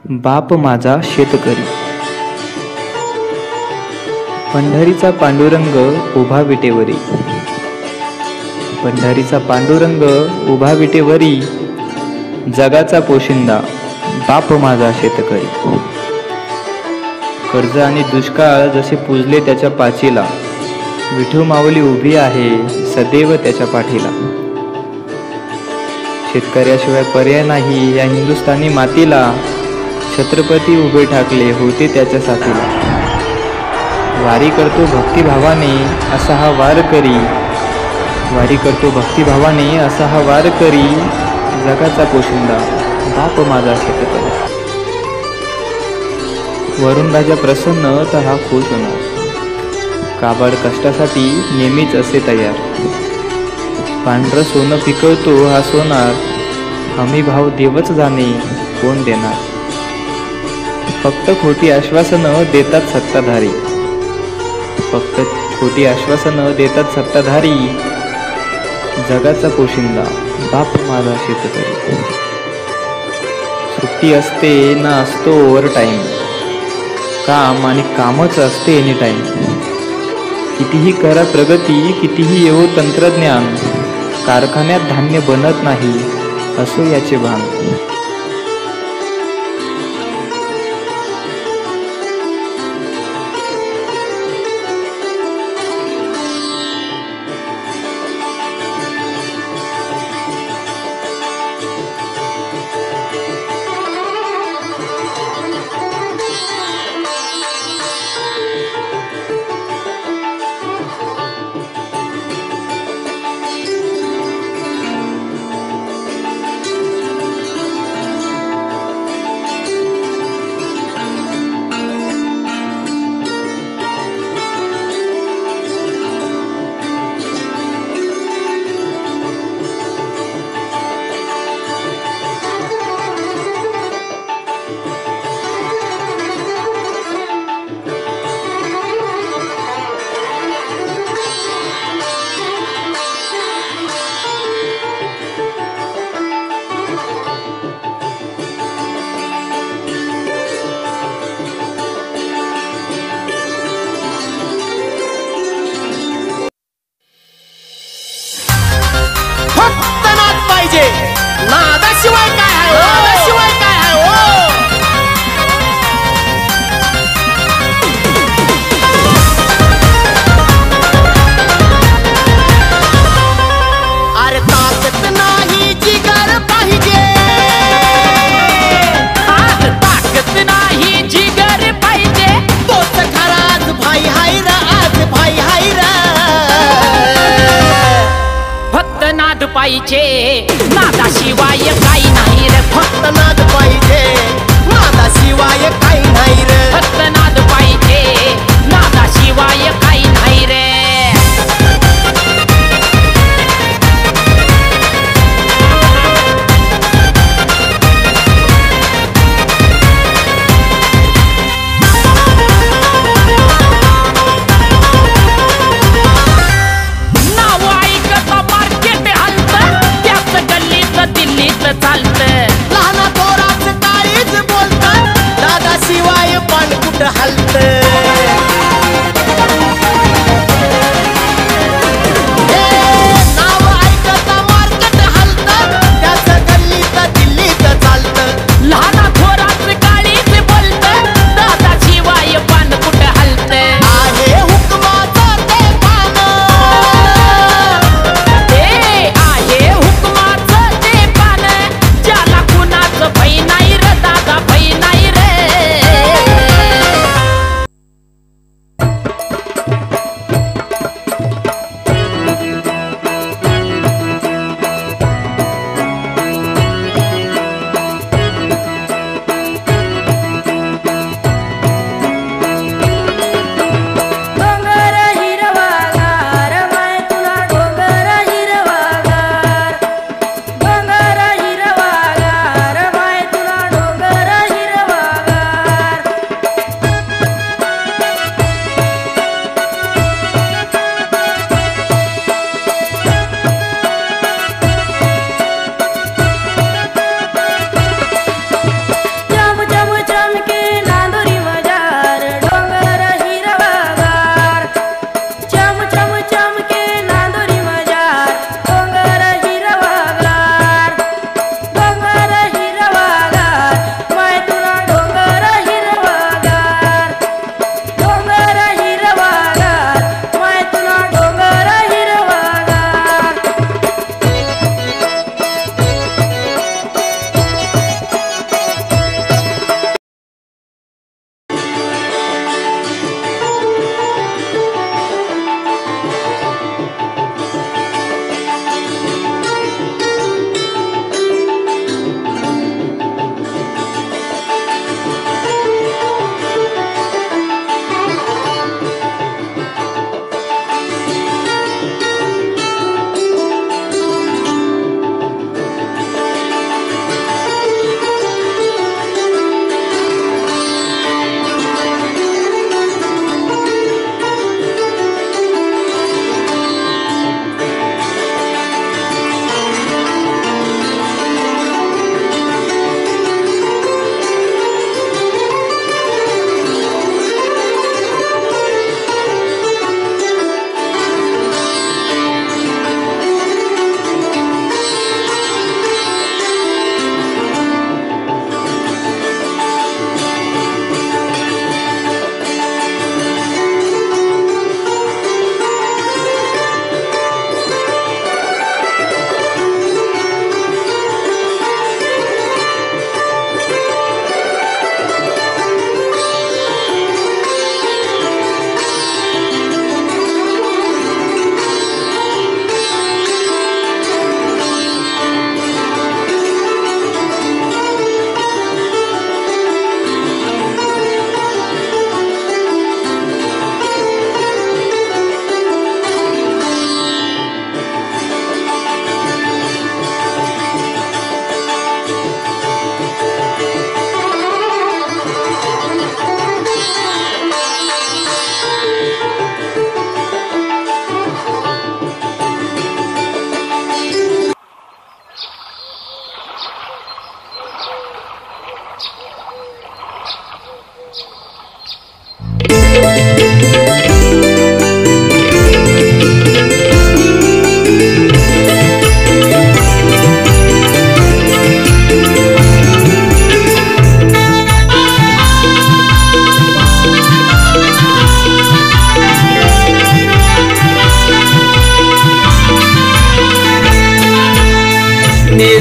बाप माझा शेतकरी। पंढरीचा पांडुरंग उभा विटेवरी, पंढरीचा पांडुरंग उभा विटेवरी, जगाचा पोशिंदा बाप माझा शेतकरी। कर्ज आणि दुष्काळ जसे पूजले त्याच्या पाचीला, विठू माऊली उभी आहे सदैव त्याच्या पाठीला। शेतकऱ्याशिवाय पर्याय नाही या हिंदुस्थानी मातीला, छत्रपती उभे ठाकले होते त्याच्या साथीला। वारी करतो भक्तिभावाने असा हा वारकरी, वारी करतो भक्तिभावाने असा हा वारकरी, जगाचा पोशिंदा बाप माझा शेतकरी। वरून राजा प्रसन्न तर हा खुश होणार, काबाड कष्टासाठी नेहमीच असे तयार। पांढरं सोनं पिकवतो हा सोनार, हमी भाव देवच जाणे कोण देणार। फक्त खोटी आश्वासनं देतात सत्ताधारी, फक्त खोटी आश्वासनं देतात सत्ताधारी, जगाचा पोशिंदा बाप माझा शेतकरी। सुट्टी असते ना असतो ओव्हर टाईम, काम आणि कामच असते एनी टाईम। कितीही करा प्रगती, कितीही येवो तंत्रज्ञान, कारखान्यात धान्य बनत नाही असो याचे भान। नादाशिवाय काय आहे, नादाशिवाय काय आहे ओ। अरे ताकद नाही जिगर पाहिजे, अरे ताकद नाही जिगर पाहिजे, तोच खरा आज भाई हाय रा, आज भाई हाय रा। फक्त नाद पाहिजे, नादाशिवाय काही नाही रे। फक्त नाद पाहिजे, नादाशिवाय काही नाही रे। फक्त नाद पाहिजे, नादाशिवाय काही नाही रे। लहाना थोराच काळीच बोलतात, दादाशिवाय पण कुठं हलत।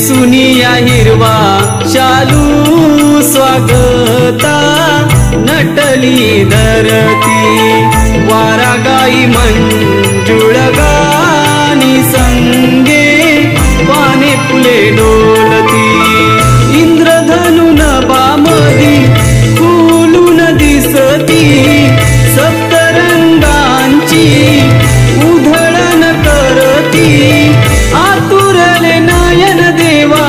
नेसुनिया हिरवा शालू स्वागता नटली धरती वारा गाई मंजुळ गाणी संगे पाने फुले डोलती इंद्रधनु नभामधी फुलून दिसती सप्तरंगांची उधळण करती आतुरले नयन देवा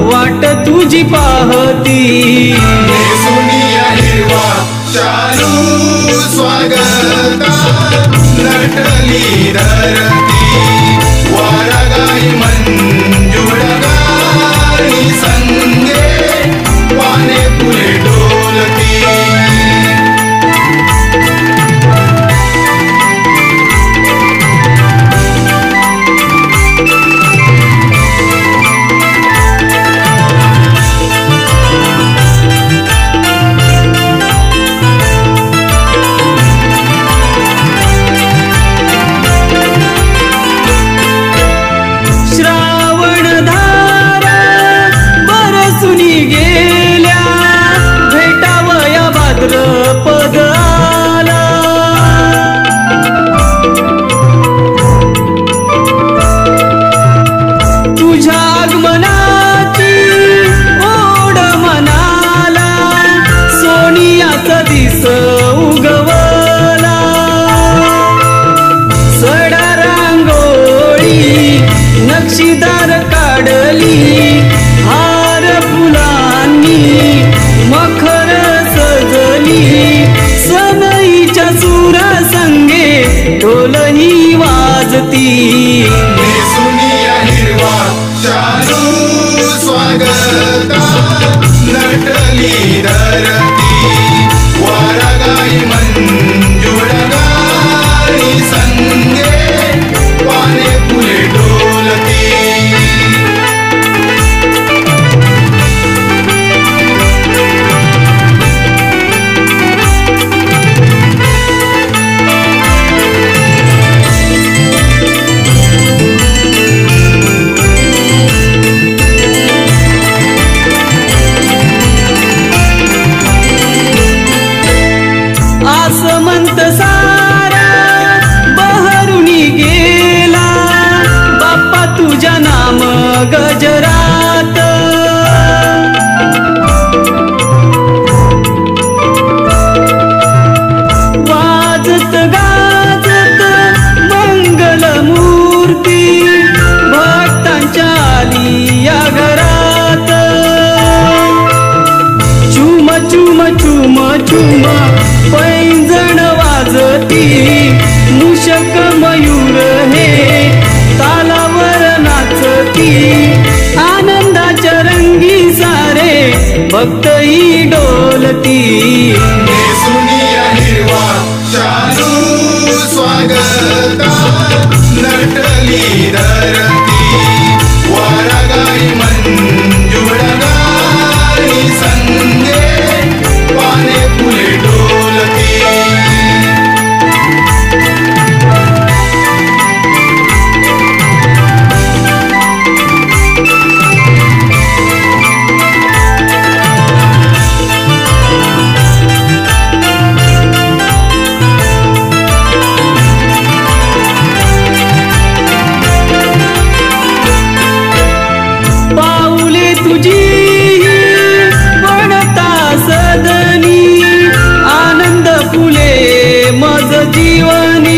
वाट तुझी पाहती नेसुनिया हिरवा शालू स्वागता नटली धरती वारा गाई मंजुळ गाणी संगे पाने फुले डोलती नक्षीदार काढली हार फुलांनी मखर सजली सनईच्या सुरा संगे ढोलही वाजती नेसुनिया हिरवा शालू स्वागता नटली धरती वारा गाई मंजुळ गाणी संगे पाने फुले डोलती आसमंत सारा बहरुनी गेला बाप्पा तुझ्या नाम गजरात वाजत गाजत मंगल मूर्ती भक्तांच्या आली या घरात चुम चुम चुम चुम पैंजण वाजती मूषक मयूर हे तालावर नाचती आनंदाच्या रंगी सारे भक्तही डोलती नेसुनिया हिरवा शालू स्वागता नटली धरती वारा गाई मंजुळ गाणी संगे पाने फुले डोलती पाऊले तुझी वणता सदनी आनंद फुले मज जीवनी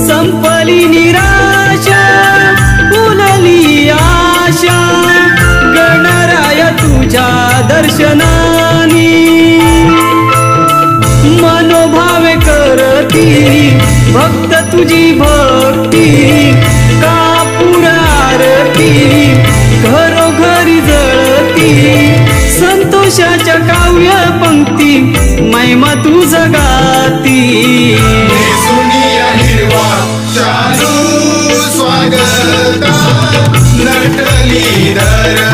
संपली निराशा फुलली आशा गणराय तुझ्या दर्शनानी मनोभावे करती भक्त तुझी भक्ती कापूर आरती घरोघरी जळती संतोषाच्या काव्य पंक्ती महिमा तू जगाती नेसुनिया हिरवा शालू स्वागता नटली धरती